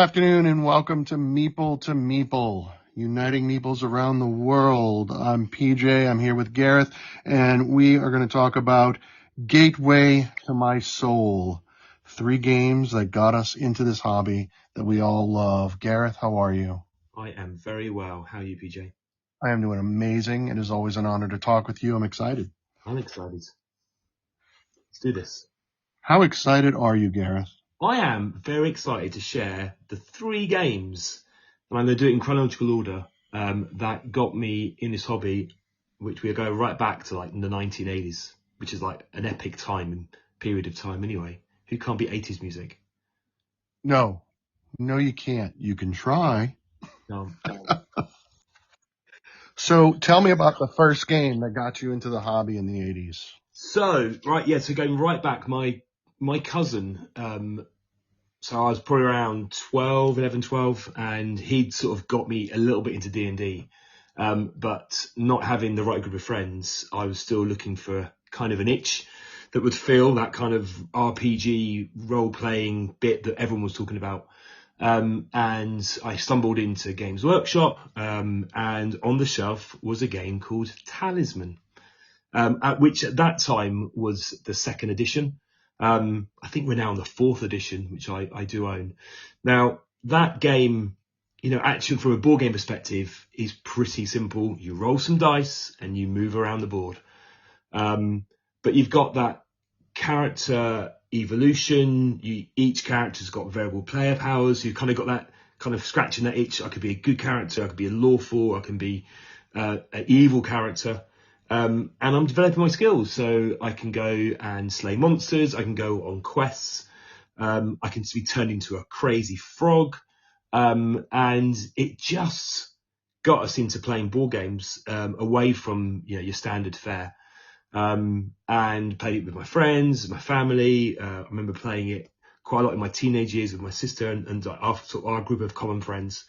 afternoon and welcome to Meeple, uniting meeples around the world. I'm PJ, I'm here with Gareth, and we are going to talk about Gateway to My Soul. 3 games that got us into this hobby that we all love. Gareth, how are you? I am very well. How are you, PJ? I am doing amazing. It is always an honor to talk with you. I'm excited. I'm excited. Let's do this. How excited are you, Gareth? I am very excited to share the 3 games, and I'm going to do it in chronological order, that got me in this hobby, which we go right back to like in the 1980s, which is like an epic period of time anyway. Who can't beat 80s music? No, you can't. You can try. No. So tell me about the first game that got you into the hobby in the 80s. So going right back, my cousin, so I was probably around 11, 12, and he'd sort of got me a little bit into D&D. But not having the right group of friends, I was still looking for kind of an itch that would fill that kind of RPG role-playing bit that everyone was talking about. And I stumbled into Games Workshop, and on the shelf was a game called Talisman, which at that time was the 2nd edition. I think we're now on the 4th edition, which I do own. Now, that game, actually from a board game perspective, is pretty simple. You roll some dice and you move around the board. But you've got that character evolution. Each character's got variable player powers. You've kind of got that kind of scratching that itch. I could be a good character. I could be a lawful. I can be an evil character. And I'm developing my skills, so I can go and slay monsters. I can go on quests. I can be turned into a crazy frog. And it just got us into playing board games, away from, your standard fare. And played it with my friends, my family. I remember playing it quite a lot in my teenage years with my sister and our group of common friends.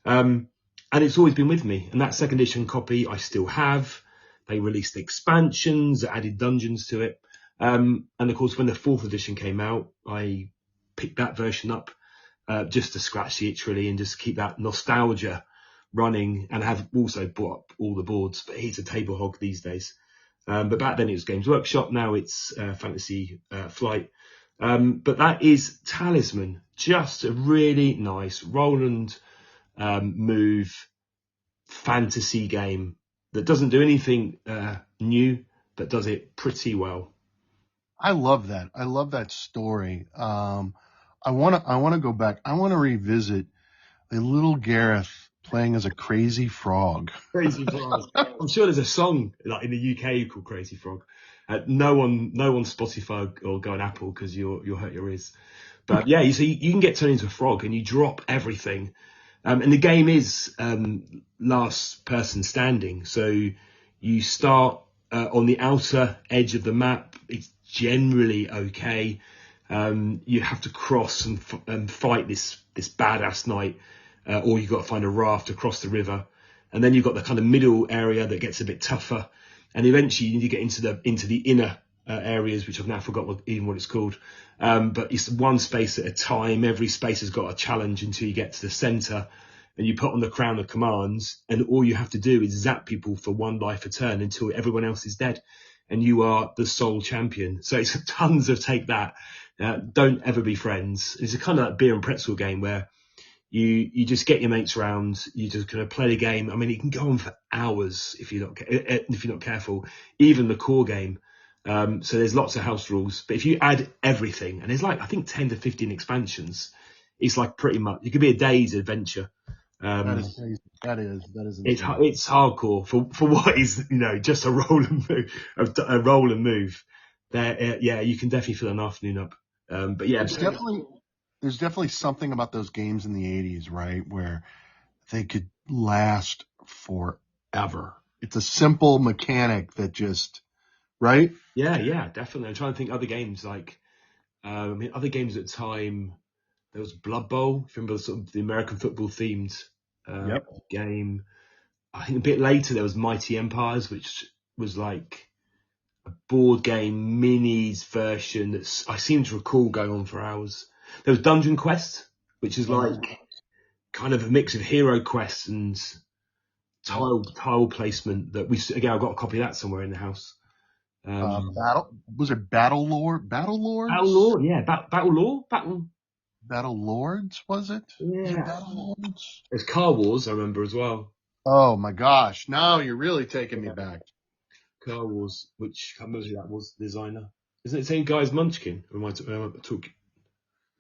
And it's always been with me. And that 2nd edition copy I still have. They released expansions that added dungeons to it. And of course, when the 4th edition came out, I picked that version up, just to scratch the itch really and just keep that nostalgia running, and have also bought up all the boards, but he's a table hog these days. But back then it was Games Workshop, now it's Fantasy Flight. But that is Talisman, just a really nice roll and move fantasy game that doesn't do anything new, but does it pretty well. I love that. I love that story. I want to go back. I want to revisit a little Gareth playing as a crazy frog. Crazy Frog. I'm sure there's a song like in the UK called Crazy Frog. No on Spotify or go on Apple because you'll hurt your ears. But yeah, so you can get turned into a frog and you drop everything. And the game is last person standing. So you start on the outer edge of the map. It's generally okay. You have to cross and fight this badass knight, or you've got to find a raft across the river. And then you've got the kind of middle area that gets a bit tougher. And eventually you need to get into the inner areas, which I've now forgot what it's called. But it's one space at a time. Every space has got a challenge until you get to the center, and you put on the crown of commands, and all you have to do is zap people for 1 life a turn until everyone else is dead, and you are the sole champion. So it's tons of take that. Don't ever be friends. It's a kind of like beer and pretzel game where you just get your mates around, you just kind of play the game. I mean, it can go on for hours if you're not careful, even the core game. So there's lots of house rules, but if you add everything, and there's like, I think 10 to 15 expansions, it's like pretty much, it could be a day's adventure. That is crazy. That is insane. It's hardcore for what is, just a roll and move. There, yeah, you can definitely fill an afternoon up. But yeah, there's definitely something about those games in the 80s, right, where they could last forever. It's a simple mechanic that just, right? Yeah, definitely. I'm trying to think other games like, other games at the time. There was Blood Bowl. If you remember sort of the American football themed game. I think a bit later there was Mighty Empires, which was like a board game minis version that I seem to recall going on for hours. There was Dungeon Quest, which is like kind of a mix of hero quests and tile placement. That I've got a copy of that somewhere in the house. Was it Battle Lord? Battle Battle Lords? Law, yeah, Battle Law, Battle. Battle Lords, was it? Was it Yeah, Battle Lords? there's Car Wars. I remember as well. Oh my gosh. Now you're really taking me Yeah. back. Car Wars, which I can't remember who that was, the designer. Isn't it the same guy as Munchkin? Or am I talking?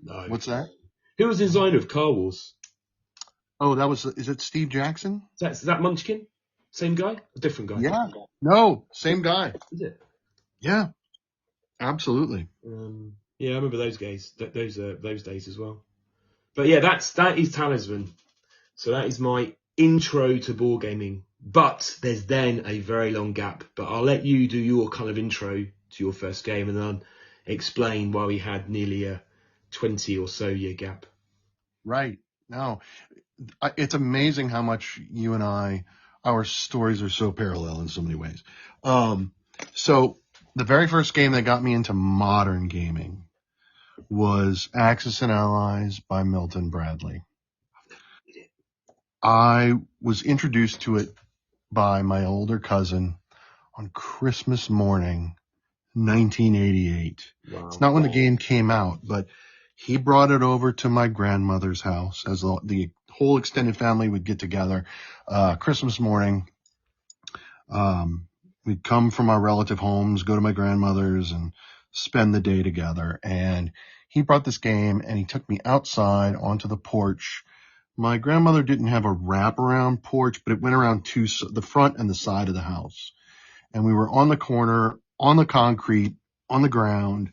No. What's that? Who was the designer of Car Wars? Oh, is it Steve Jackson? Is that Munchkin? Same guy? A different guy? Yeah. No, same guy. Is it? Yeah, absolutely. Yeah, I remember those days. Those days as well. But yeah, that is Talisman. So that is my intro to board gaming. But there's then a very long gap. But I'll let you do your kind of intro to your first game, and then I'll explain why we had nearly a 20 or so year gap. Right. No, it's amazing how much you and our stories are so parallel in so many ways. So the very first game that got me into modern gaming was Axis and Allies by Milton Bradley. I was introduced to it by my older cousin on Christmas morning, 1988. Wow. It's not when the game came out, but he brought it over to my grandmother's house as the whole extended family would get together. Christmas morning, we'd come from our relative homes, go to my grandmother's and spend the day together. And he brought this game and he took me outside onto the porch. My grandmother didn't have a wraparound porch, but it went around the front and the side of the house. And we were on the corner, on the concrete, on the ground.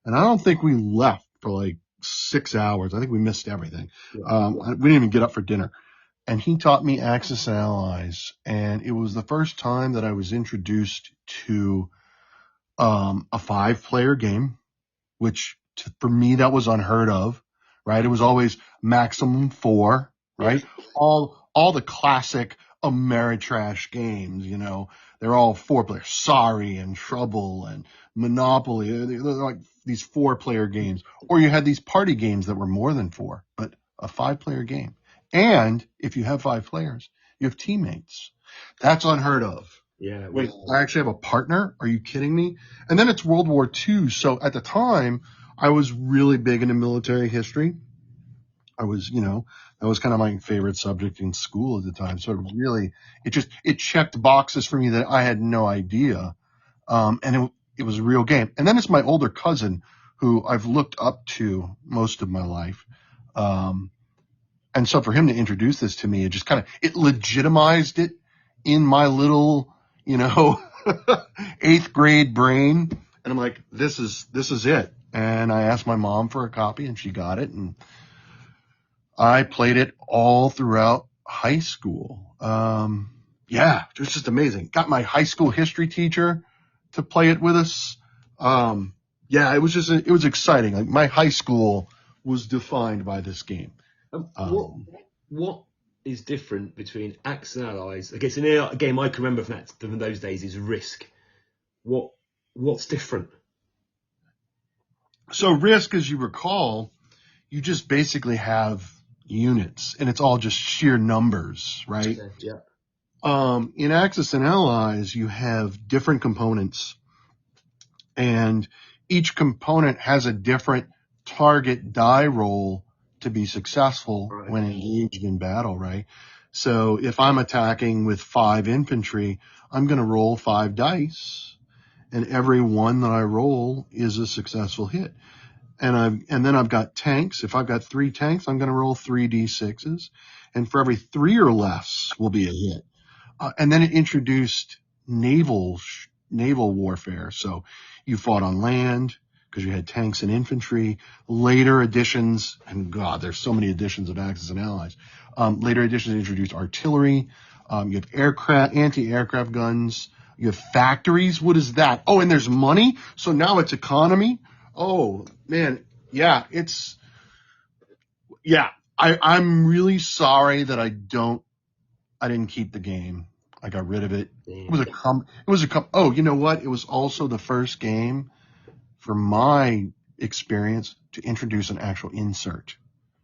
And I don't think we left for like 6 hours. I think we missed everything. We didn't even get up for dinner. And he taught me Axis and Allies. And it was the first time that I was introduced to a 5-player game, which for me, that was unheard of, right? It was always maximum 4, right? Yeah. All the classic Ameritrash games, they're all 4-player. Sorry and Trouble and Monopoly. They're like these 4-player games. Or you had these party games that were more than 4, but a 5-player game. And if you have 5 players, you have teammates. That's unheard of. Yeah. Wait, I actually have a partner? Are you kidding me? And then it's World War II. So at the time, I was really big into military history. I was, that was kind of my favorite subject in school at the time. So it checked boxes for me that I had no idea. And it was a real game. And then it's my older cousin who I've looked up to most of my life. And so for him to introduce this to me, it legitimized it in my little, 8th grade brain. And I'm like, this is it. And I asked my mom for a copy and she got it. And I played it all throughout high school. Yeah, it was just amazing. Got my high school history teacher to play it with us. Yeah, it was exciting. Like my high school was defined by this game. What is different between Axis and Allies? I guess a game I can remember from those days is Risk. What's different? So Risk, as you recall, you just basically have units, and it's all just sheer numbers, right? Yeah. In Axis and Allies, you have different components, and each component has a different target die roll to be successful when engaged in battle, right? So if I'm attacking with 5 infantry, I'm going to roll 5 dice, and every one that I roll is a successful hit. And then I've got tanks. If I've got 3 tanks, I'm going to roll 3 d6s, and for every 3 or less will be a hit. And then it introduced naval warfare. So you fought on land because you had tanks and infantry. Later editions, and God, there's so many editions of Axis and Allies. Later editions introduced artillery. You have anti-aircraft guns. You have factories. What is that? Oh, and there's money. So now it's economy. Oh man, yeah, I'm really sorry that I didn't keep the game. I got rid of it. Oh, you know what? It was also the first game, from my experience, to introduce an actual insert.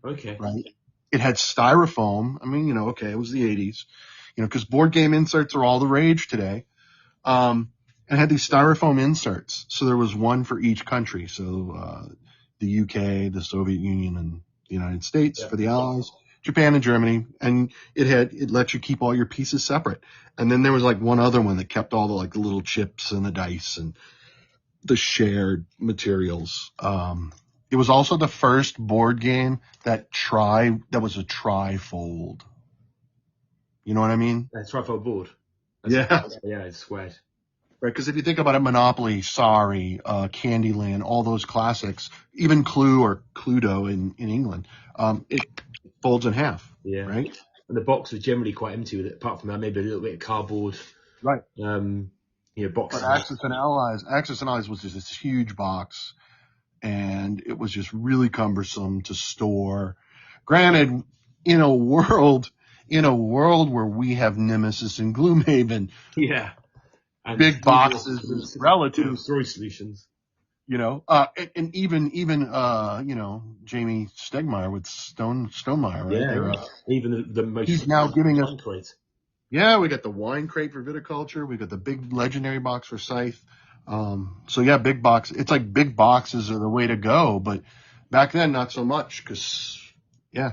Okay. right? It had styrofoam. I mean, okay, it was the 80s, because board game inserts are all the rage today. And it had these styrofoam inserts. So there was one for each country. So, the UK, the Soviet Union, and the United States Yeah. for the Allies, Japan and Germany. And it let you keep all your pieces separate. And then there was like one other one that kept all the like the little chips and the dice and the shared materials. It was also the first board game that was a trifold. You know what I mean? That's trifold board. That's Yeah. yeah, it's squared. Right, because if you think about it, Monopoly, Sorry, Candyland, all those classics, even Clue or Cluedo in England, it folds in half, Yeah. right? And the box was generally quite empty with it, apart from that, maybe a little bit of cardboard, Right. But boxes. Axis and Allies was just this huge box, and it was just really cumbersome to store. Granted, in a world, where we have Nemesis and Gloomhaven, Yeah. And big boxes is relative. storage solutions. And even Jamie Stegmaier with Stonemeyer, right? Yeah, yeah. Even the most He's now giving us. concrete. Yeah, we got the wine crate for viticulture. We got the big legendary box for Scythe. So yeah, big box. It's like big boxes are the way to go, but back then not so much. Because yeah,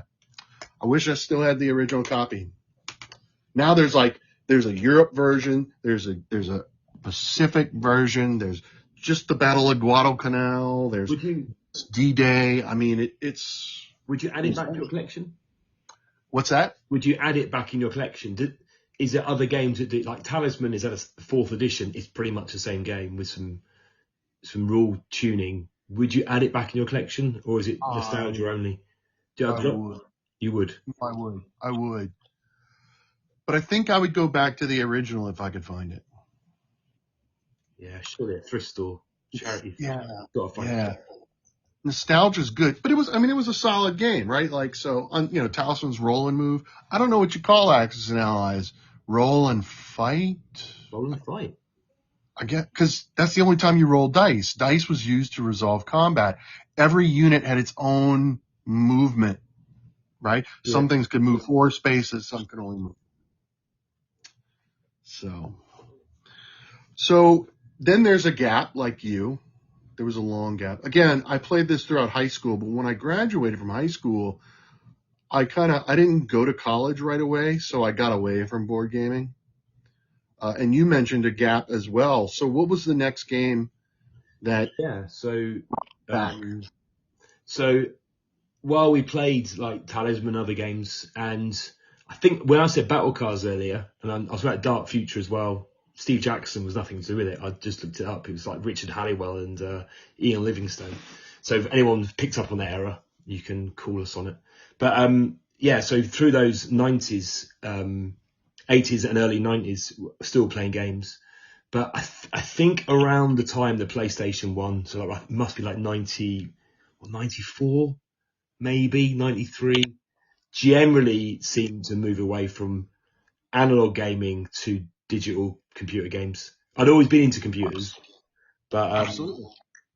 I wish I still had the original copy. Now there's a Europe version. There's a Pacific version. There's just the Battle of Guadalcanal. There's D-Day. I mean, it's. Would you add it back to your collection? What's that? Would you add it back in your collection? Is there other games that do, like Talisman is at a 4th edition? It's pretty much the same game with some rule tuning. Would you add it back in your collection, or is it nostalgia only? You would. I would. But I think I would go back to the original if I could find it. Yeah, surely a thrift store, charity. Yeah. Gotta find it. Nostalgia's good, but it was a solid game, right? Like, so, Talisman's roll and move. I don't know what you call Axis and Allies. Roll and fight? Roll and fight. I get, because that's the only time you roll dice. Dice was used to resolve combat. Every unit had its own movement, right? Yeah. Some things could move 4 spaces, some could only move. So then there's a gap, like you. There was a long gap. Again, I played this throughout high school, but when I graduated from high school, I didn't go to college right away, so I got away from board gaming. And you mentioned a gap as well. So what was the next game that? Yeah. So while we played like Talisman and other games, and I think when I said battle cards earlier, and I was about Dark Future as well, Steve Jackson was nothing to do with it. I just looked it up. It was like Richard Halliwell and Ian Livingstone. So if anyone picked up on that era, you can call us on it. But yeah, so through those 90s, 80s and early 90s, still playing games. But I think around the time the PlayStation 1, so it must be like 90 or 94, maybe 93, generally seemed to move away from analog gaming to digital computer games. I'd always been into computers, but Absolutely.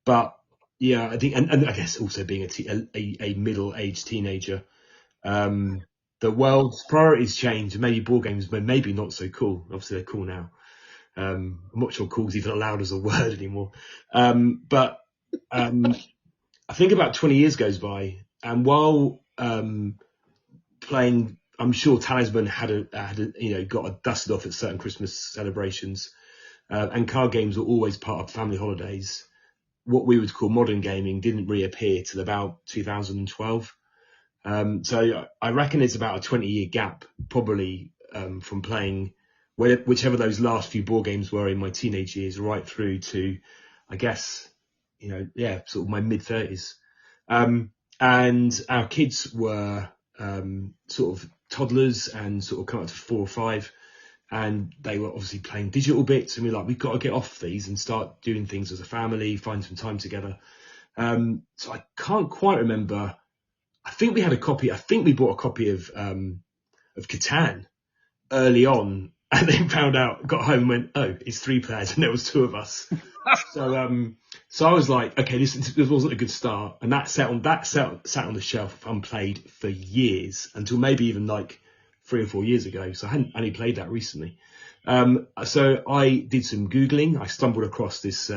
But yeah, I think, and I guess also being a middle-aged teenager, the world's priorities change, and maybe board games were maybe not so cool. Obviously, they're cool now. I'm not sure cool is even allowed as a word anymore. But I think about 20 years goes by, and while playing, I'm sure Talisman had got dusted off at certain Christmas celebrations, and card games were always part of family holidays. What we would call modern gaming didn't reappear till about 2012. So I reckon it's about a 20-year gap, probably from playing whichever those last few board games were in my teenage years, right through to, I guess, sort of my mid-30s. And our kids were sort of toddlers and sort of come up to 4 or 5. And they were obviously playing digital bits, and we were like, we've got to get off these and start doing things as a family, find some time together. So I can't quite remember. I think we bought a copy of Catan early on, and then got home and went, oh, it's 3 players, and there was 2 of us. So So I was like, okay, this wasn't a good start, and sat on the shelf unplayed for years until maybe even like 3 or 4 years ago. So I hadn't only played that recently. So I did some googling. I stumbled across this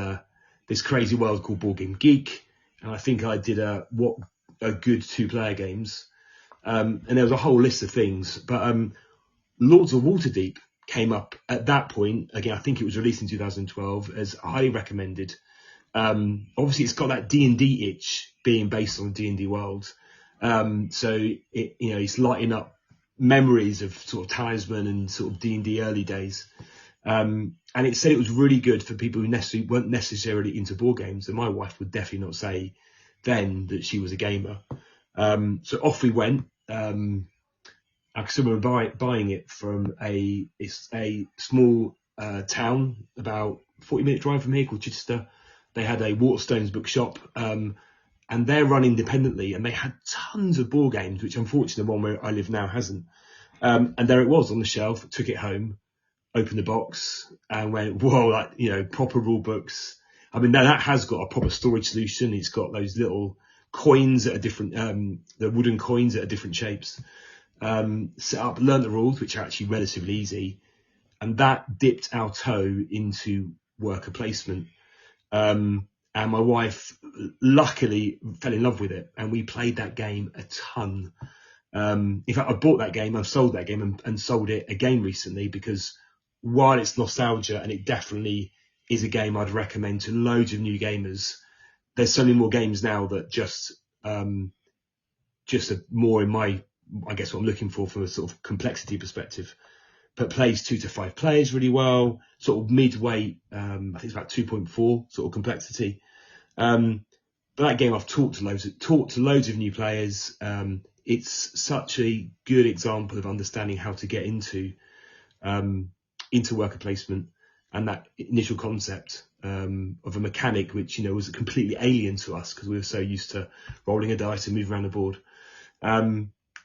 crazy world called Board Game Geek, and I think I did what are good 2-player games. And there was a whole list of things, but Lords of Waterdeep came up at that point. Again, I think it was released in 2012 as highly recommended. Obviously, it's got that D&D itch being based on the D&D world. So it's lighting up memories of sort of Talisman and sort of D&D early days. And it said it was really good for people who weren't necessarily into board games. And my wife would definitely not say then that she was a gamer. So off we went. I remember buying it from a small town about 40-minute drive from here called Chichester. They had a Waterstones bookshop, and they're run independently, and they had tons of board games, which unfortunately the one where I live now hasn't. And there it was on the shelf. Took it home, opened the box, and went, whoa, like, proper rule books. I mean, now that has got a proper storage solution. It's got those little coins that are different, the wooden coins that are different shapes. Set up, learned the rules, which are actually relatively easy, and that dipped our toe into worker placement. And my wife luckily fell in love with it, and we played that game a ton. In fact, I bought that game, I've sold that game and sold it again recently, because while it's nostalgia and it definitely is a game I'd recommend to loads of new gamers, there's so many more games now that just are more in my, I guess, what I'm looking for from a sort of complexity perspective. But plays 2 to 5 players really well, sort of midweight. I think it's about 2.4 sort of complexity. But that game I've taught to loads of new players. It's such a good example of understanding how to get into worker placement, and that initial concept of a mechanic which was completely alien to us because we were so used to rolling a dice and moving around the board.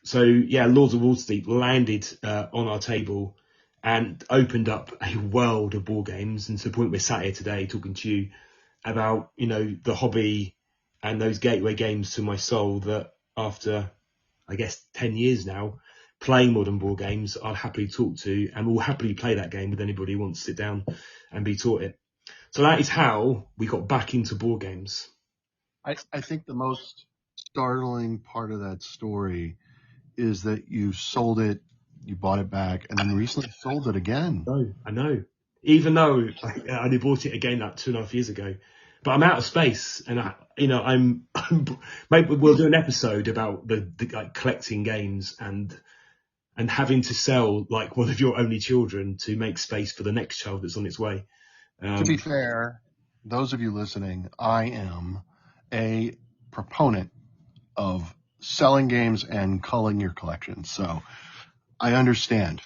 So yeah, Lords of Waterdeep landed on our table and opened up a world of board games, and to the point we're sat here today talking to you about the hobby and those gateway games to my soul that after I guess 10 years now playing modern board games I'll happily talk to, and will happily play that game with anybody who wants to sit down and be taught it. So that is how we got back into board games. I think the most startling part of that story is that you sold it, you bought it back, and then recently sold it again. I know. Even though I only bought it again like 2.5 years ago, but I'm out of space, and maybe we'll do an episode about the like collecting games and having to sell like one of your only children to make space for the next child that's on its way. To be fair, those of you listening, I am a proponent of selling games and culling your collection, so I understand.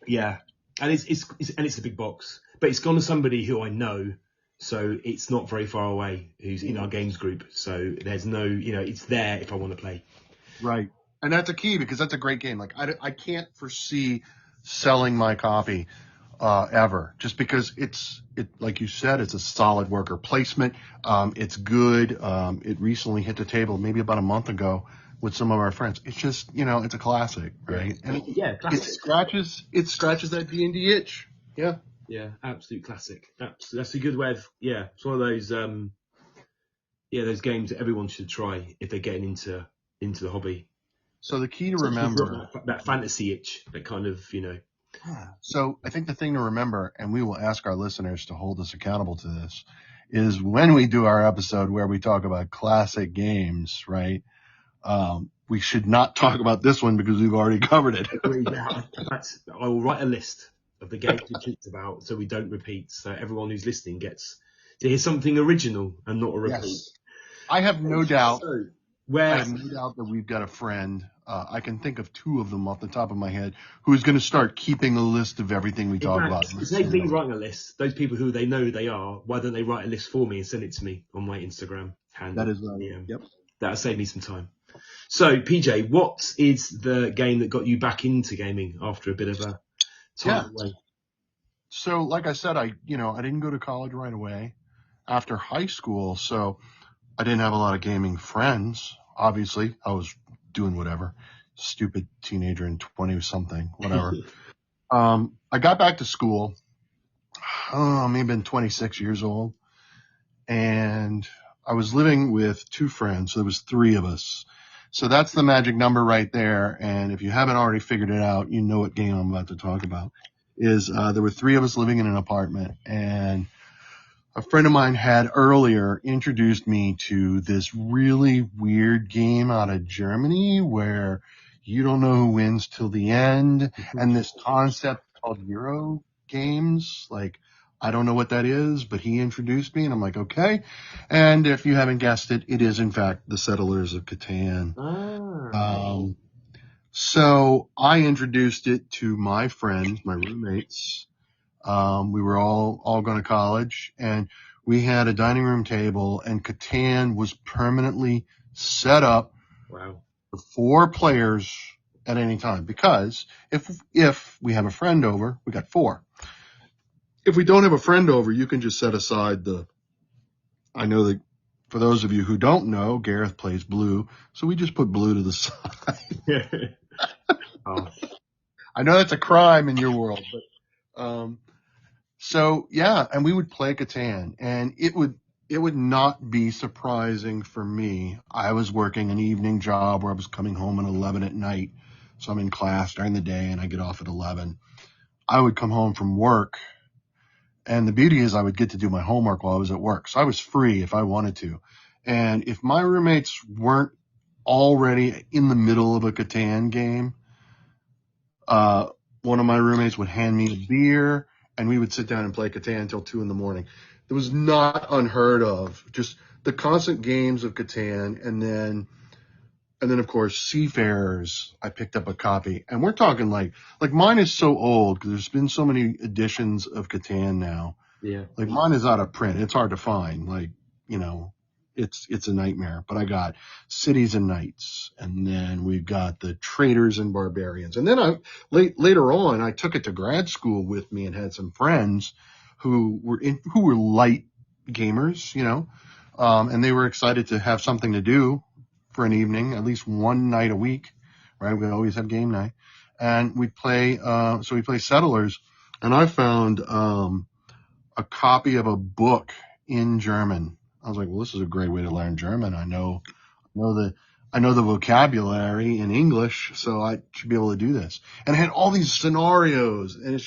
Yeah, and it's a big box, but it's gone to somebody who I know, so it's not very far away, who's in our games group. So there's no, it's there if I want to play. Right, and that's a key, because that's a great game. Like I can't foresee selling my copy ever, just because it like you said, it's a solid worker placement. It's good. It recently hit the table maybe about a month ago with some of our friends. It's just, it's a classic, right? And Classic. it scratches that D&D itch. Yeah. Yeah, absolute classic. That's a good way of, it's one of those, those games that everyone should try if they're getting into the hobby. So the key to remember, that fantasy itch, that kind of, So I think the thing to remember, and we will ask our listeners to hold us accountable to this, is when we do our episode where we talk about classic games, right? We should not talk about this one because we've already covered it. I will write a list of the games we talked about so we don't repeat. So everyone who's listening gets to hear something original and not a repeat. Yes. I have no doubt that we've got a friend. I can think of 2 of them off the top of my head who's going to start keeping a list of everything we talk about. If they've been writing a list, those people who they know they are, why don't they write a list for me and send it to me on my Instagram handle? That is right. Yep. That'll save me some time. So, PJ, what is the game that got you back into gaming after a bit of a time away? So, like I said, I didn't go to college right away. after high school, so I didn't have a lot of gaming friends. Obviously, I was doing whatever, stupid teenager in 20 something, whatever. I got back to school. Oh, maybe been 26 years old, and I was living with two friends. So there was three of us. So that's the magic number right there. And if you haven't already figured it out, you know what game I'm about to talk about. Is there were three of us living in an apartment, and a friend of mine had earlier introduced me to this really weird game out of Germany where you don't know who wins till the end, and this concept called Euro games. Like, I don't know what that is, but he introduced me, and I'm like, okay. And if you haven't guessed it, it is in fact the Settlers of Catan. Um, so I introduced it to my friends, my roommates. We were all going to college, and we had a dining room table, and Catan was permanently set up Wow. for four players at any time. Because if we have a friend over, we got four. If we don't have a friend over, you can just set aside the. I know that for those of you who don't know, Gareth plays blue, so we just put blue to the side. Oh, I know that's a crime in your world, but so yeah, and we would play Catan, and it would not be surprising for me. I was working an evening job where I was coming home at 11 at night, so I'm in class during the day and I get off at 11. I would come home from work, and the beauty is I would get to do my homework while I was at work, so I was free if I wanted to. And if my roommates weren't already in the middle of a Catan game, uh, one of my roommates would hand me a beer, and we would sit down and play Catan until 2 a.m. It was not unheard of. Just the constant games of Catan, and then of course Seafarers. I picked up a copy, and we're talking like mine is so old because there's been so many editions of Catan now. yeah. Like mine is out of print. It's hard to find. Like, you know, it's a nightmare. But I got Cities and Knights, and then we've got the Traders and Barbarians. And then later on I took it to grad school with me and had some friends who were light gamers, and they were excited to have something to do for an evening, at least one night a week, right? We always have game night, and we play. So we play Settlers, and I found a copy of a book in German. I was like, well, this is a great way to learn German. I know the vocabulary in English, so I should be able to do this. And it had all these scenarios, and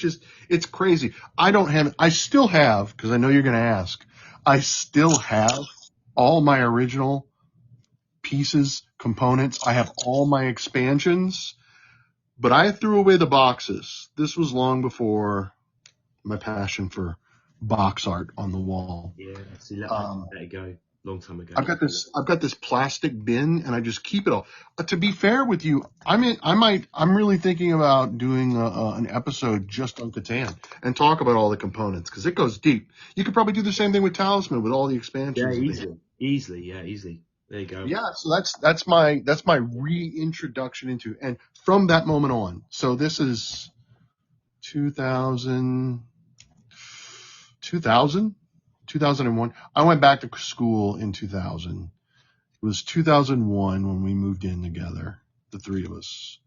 it's crazy. I still have, because I know you're going to ask, I still have all my original pieces, components. I have all my expansions, but I threw away the boxes. This was long before my passion for box art on the wall. Yeah. See, let it go. Long time ago. I've got this plastic bin, and I just keep it all. To be fair with you, I'm really thinking about doing an episode just on Catan and talk about all the components because it goes deep. You could probably do the same thing with Talisman with all the expansions. Yeah, easily. There you go. Yeah, so that's my reintroduction into, and from that moment on. So this is 2000. 2001. I went back to school in 2000. It was 2001 when we moved in together, the three of us.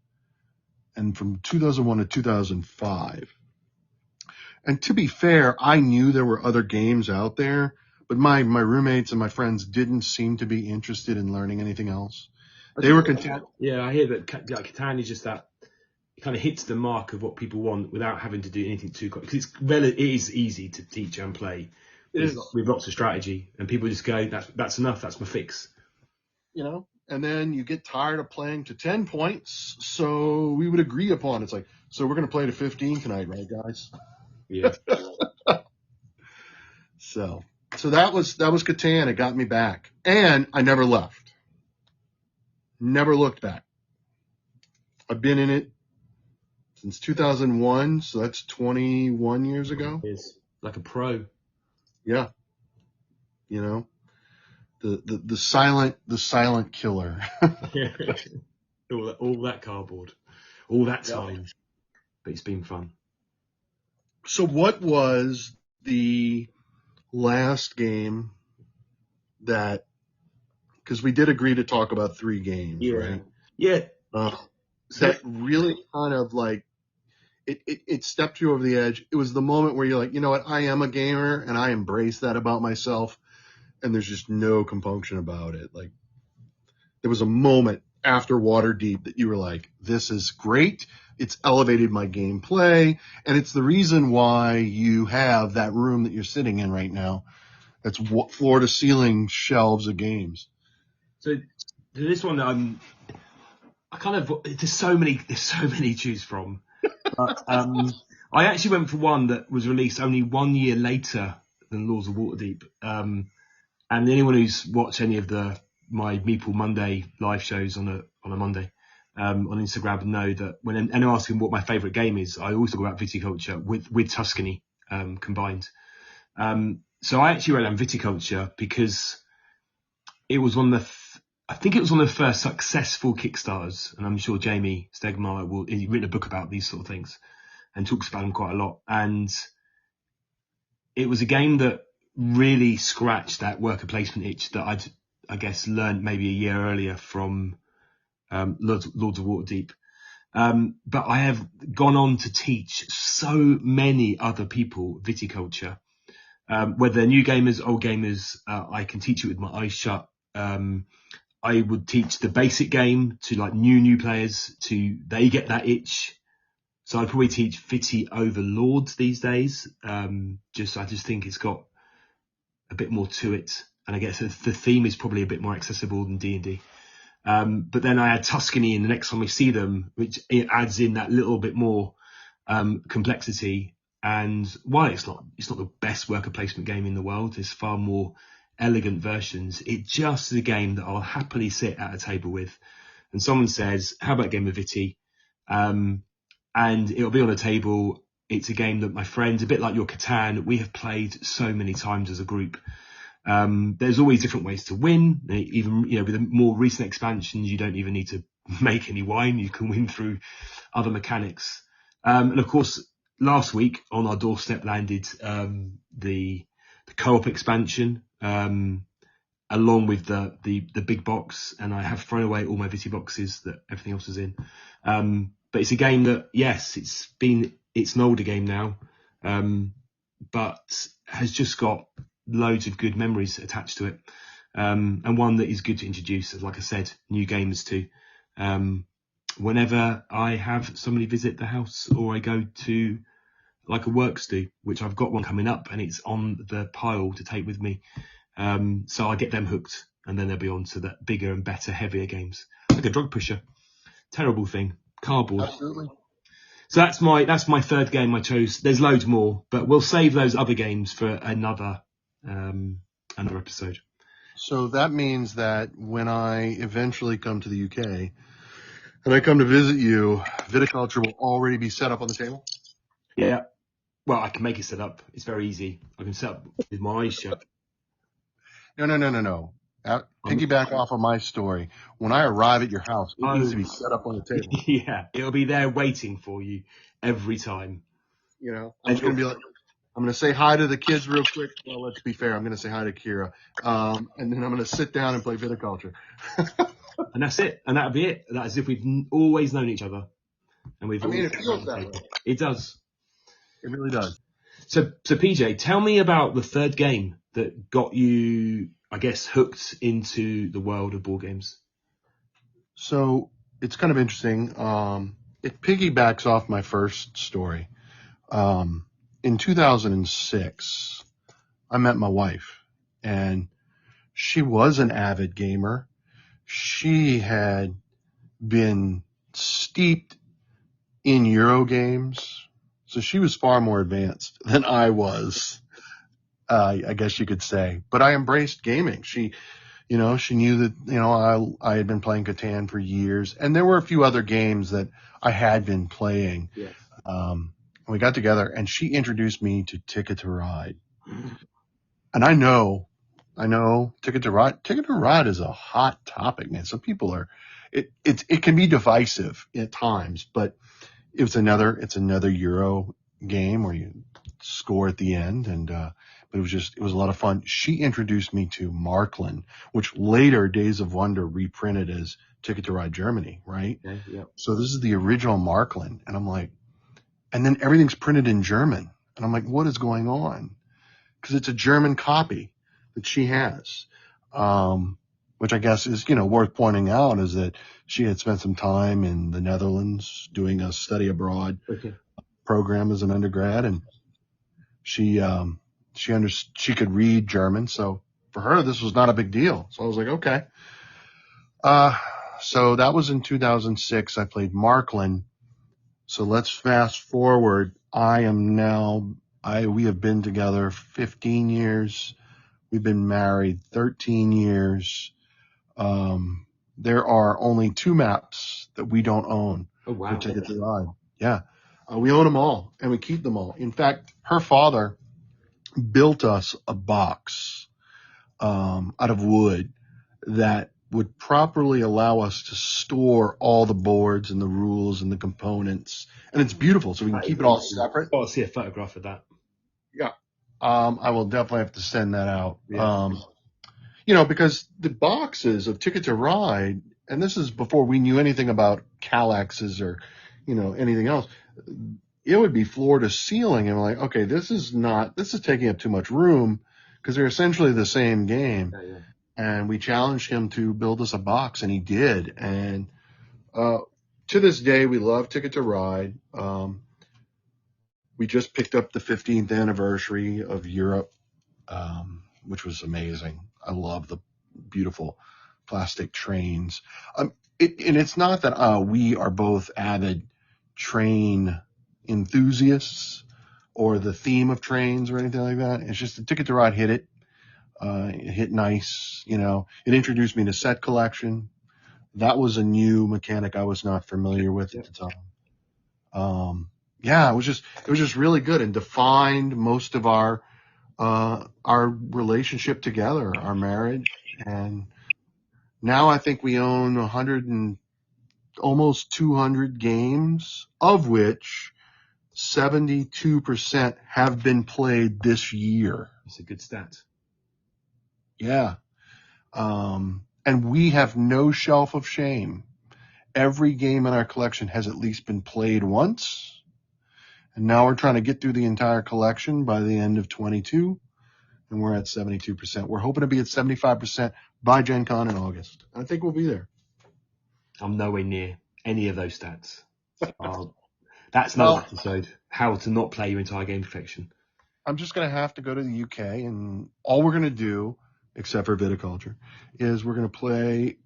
And from 2001 to 2005. And to be fair, I knew there were other games out there, but my roommates and my friends didn't seem to be interested in learning anything else. They were content. Yeah, I hear that Catan is just that. It kind of hits the mark of what people want without having to do anything too complex. Because it is easy to teach and play with lots of strategy, and people just go, "That's enough. That's my fix." And then you get tired of playing to 10 points, so we would agree upon it's like, so we're going to play to 15 tonight, right, guys? Yeah. So that was Catan. It got me back, and I never left. Never looked back. I've been in it since 2001, so that's 21 years ago. It's like a pro. Yeah. The silent killer. all that cardboard, all that time, but it's been fun. So what was the last game that, because we did agree to talk about 3 games, right? Yeah. That really kind of like, it stepped you over the edge. It was the moment where you're like, you know what, I am a gamer and I embrace that about myself, and there's just no compunction about it. Like, there was a moment after Waterdeep that you were like, this is great. It's elevated my gameplay, and it's the reason why you have that room that you're sitting in right now. That's floor to ceiling shelves of games. So this one, I kind of, there's so many to choose from. But I actually went for one that was released only 1 year later than Lords of Waterdeep. And anyone who's watched any of my Meeple Monday live shows on a Monday on Instagram know that when anyone asks what my favourite game is, I always talk about viticulture with Tuscany combined. So I actually wrote down viticulture because it was I think it was one of the first successful Kickstarters, and I'm sure Jamie Stegmaier he's written a book about these sort of things and talks about them quite a lot. And it was a game that really scratched that worker placement itch that I guess, learned maybe a year earlier from Lords of Waterdeep. But I have gone on to teach so many other people viticulture, whether they're new gamers, old gamers. I can teach it with my eyes shut. I would teach the basic game to like new players they get that itch. So I'd probably teach Viti over Lords these days. I just think it's got a bit more to it. And I guess the theme is probably a bit more accessible than D&D. But then I add Tuscany in the next time we see them, which it adds in that little bit more complexity. And while it's not the best worker placement game in the world, there's far more elegant versions. It just is a game that I'll happily sit at a table with. And someone says, how about a game of Viti? And it'll be on a table. It's a game that my friends, a bit like your Catan, we have played so many times as a group. There's always different ways to win. Even, with the more recent expansions, you don't even need to make any wine. You can win through other mechanics. And of course, last week on our doorstep landed the co-op expansion, along with the big box. And I have thrown away all my Viti boxes that everything else is in. But it's a game that, yes, it's an older game now, but has just got loads of good memories attached to it, and one that is good to introduce, like I said, new gamers to. Whenever I have somebody visit the house or I go to like a works do, which I've got one coming up and it's on the pile to take with me. So I get them hooked and then they'll be on to the bigger and better, heavier games. Like a drug pusher. Terrible thing. Cardboard. Absolutely. So that's my third game I chose. There's loads more, but we'll save those other games for another episode. So that means that when I eventually come to the UK and I come to visit you, viticulture will already be set up on the table? Yeah. Well, I can make it set up. It's very easy. I can set up with my eyes shut. No. Piggyback off of my story. When I arrive at your house, it needs to be set up on the table. Yeah, it'll be there waiting for you every time. I'm going to be like, I'm going to say hi to the kids real quick. Well, let's be fair. I'm going to say hi to Kira. And then I'm going to sit down and play viticulture. And that's it. And that'll be it. That's as if we've always known each other. And it feels that way. It does. It really does. So PJ, tell me about the third game that got you, I guess, hooked into the world of board games. So it's kind of interesting. It piggybacks off my first story. In 2006, I met my wife, and she was an avid gamer. She had been steeped in Euro games, so she was far more advanced than I was, I guess you could say. But I embraced gaming. She knew that, I had been playing Catan for years, and there were a few other games that I had been playing. Yes. We got together, and she introduced me to Ticket to Ride. And I know Ticket to Ride. Ticket to Ride is a hot topic, man. Some people it can be divisive at times, but it's another Euro game where score at the end, and but it was a lot of fun. She introduced me to Marklin, which later Days of Wonder reprinted as Ticket to Ride Germany, right? Okay, yeah. So this is the original Marklin, and I'm like, and then everything's printed in German, and I'm like, what is going on? Because it's a German copy that she has, which I guess is, worth pointing out, is that she had spent some time in the Netherlands doing a study abroad program as an undergrad, and she could read German, so for her this was not a big deal. So I was like, okay. So that was in 2006. I played Marklin. So let's fast forward. We have been together 15 years. We've been married 13 years. There are only 2 maps that we don't own. Oh, wow. For Ticket to Ride. Yeah. We own them all, and we keep them all. In fact, her father built us a box out of wood that would properly allow us to store all the boards and the rules and the components. And it's beautiful, so we can keep it all separate. Oh, I'll see a photograph of that. Yeah. I will definitely have to send that out. Yeah. Because the boxes of Ticket to Ride, and this is before we knew anything about Calexes or, anything else, it would be floor to ceiling. And we're like, okay, this is taking up too much room, because they're essentially the same game. Yeah. And we challenged him to build us a box, and he did. And to this day, we love Ticket to Ride. We just picked up the 15th anniversary of Europe, which was amazing. I love the beautiful plastic trains. And it's not that we are both avid train enthusiasts or the theme of trains or anything like that. It's just the Ticket to Ride hit it. It hit nice. It introduced me to set collection. That was a new mechanic I was not familiar with at the time. It was just really good, and defined most of our relationship together, our marriage. And now I think we own 100 and almost 200 games, of which 72% have been played this year. It's a good stat. Yeah. And we have no shelf of shame. Every game in our collection has at least been played once. And now we're trying to get through the entire collection by the end of 22. And we're at 72%. We're hoping to be at 75% by Gen Con in August. I think we'll be there. I'm nowhere near any of those stats. That's another episode. How to not play your entire game collection. I'm just going to have to go to the UK, and all we're going to do, except for viticulture, is we're going to play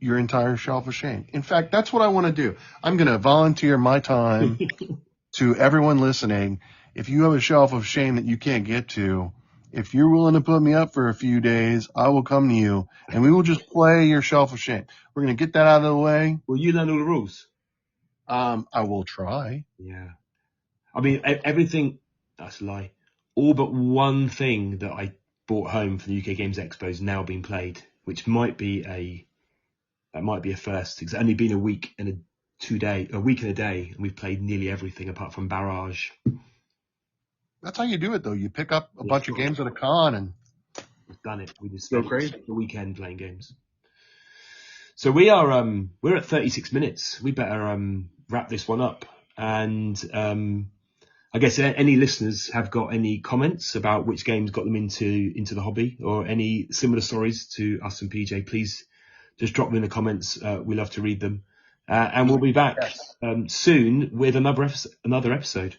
your entire shelf of shame. In fact, that's what I want to do. I'm going to volunteer my time to everyone listening. If you have a shelf of shame that you can't get to, if you're willing to put me up for a few days, I will come to you, and we will just play your shelf of shame. We're going to get that out of the way. Will you learn all the rules? I will try. Yeah. I mean, everything, that's a lie. All but one thing that I brought home for the UK Games Expo is now being played, which might be a first. It's only been a week and a day, and we've played nearly everything apart from Barrage. That's how you do it, though. You pick up a bunch of games at a con, and we've done it. We just go crazy the weekend playing games. So we're at 36 minutes. We better wrap this one up. And I guess any listeners have got any comments about which games got them into the hobby, or any similar stories to us and PJ, please just drop them in the comments. We love to read them. And we'll be back soon with another episode.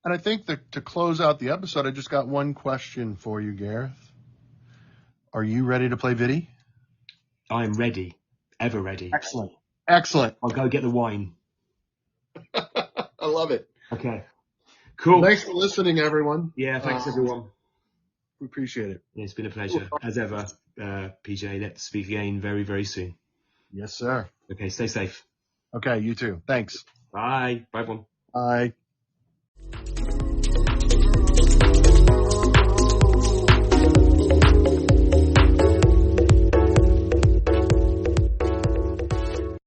And I think that to close out the episode, I just got one question for you, Gareth. Are you ready to play Vidi? I am ready. Ever ready. Excellent. I'll go get the wine. I love it. Okay. Cool. Thanks for listening, everyone. Yeah, thanks everyone. We appreciate it. Yeah, it's been a pleasure. As ever, PJ, let's speak again very, very soon. Yes, sir. Okay, stay safe. Okay, you too. Thanks. Bye. Bye, everyone. Bye.